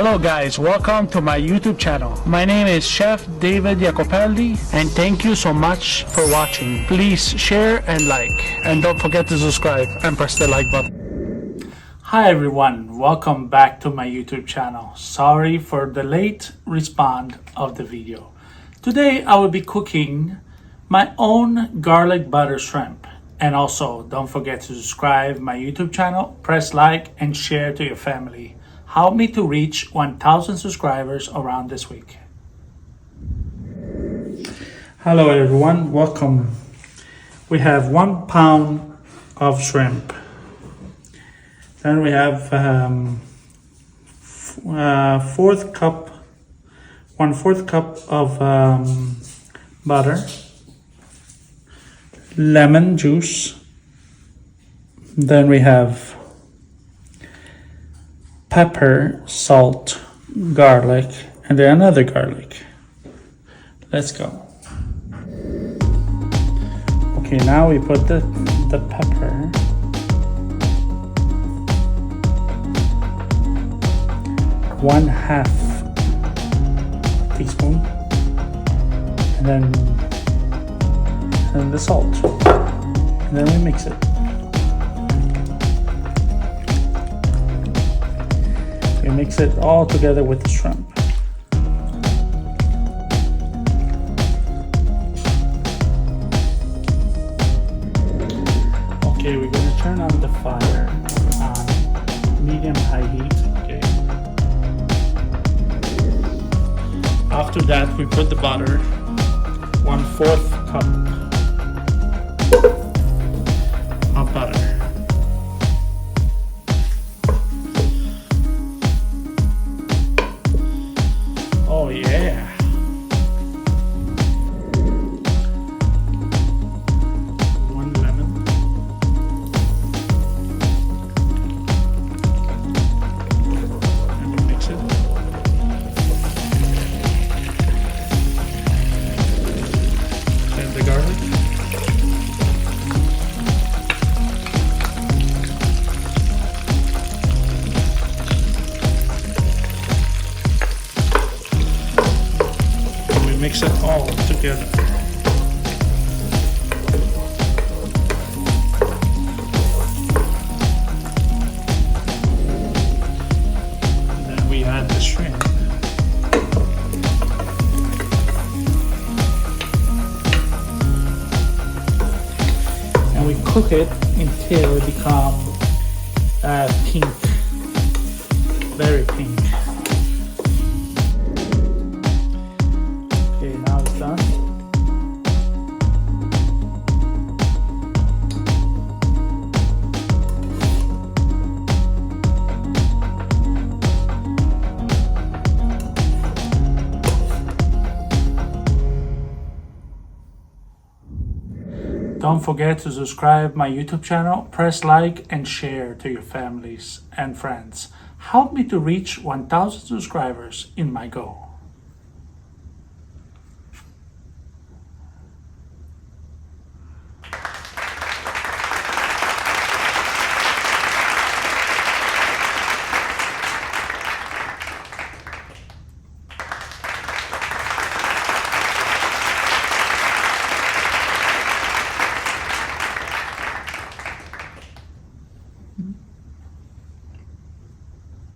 Hello guys, welcome to my YouTube channel. My name is Chef David Iacopelli and thank you so much for watching. Please share and like, and don't forget to subscribe and press the like button. Hi everyone, welcome back to my YouTube channel. Sorry for the late response of the video. Today I will be cooking my own garlic butter shrimp. And also don't forget to subscribe my YouTube channel, press like and share to your family. Help me to reach 1,000 subscribers around this week. Hello everyone, welcome. We have 1 pound of shrimp. Then we have 1/4 cup of butter, lemon juice. Then we have pepper, salt, garlic, and then another garlic. Let's go. Okay, now we put the pepper. One-half teaspoon. And then the salt. And then we mix it. We mix it all together with the shrimp. Okay, we're going to turn on the fire on medium-high heat. Okay. After that, we put the butter, 1/4 cup of butter. Oh yeah. One lemon. And we mix it. Then the garlic. Mix it all together. And then we add the shrimp. And we cook it until it becomes pink, very pink. Okay, now it's done. Don't forget to subscribe my YouTube channel, press like and share to your families and friends. Help me to reach 1,000 subscribers in my goal.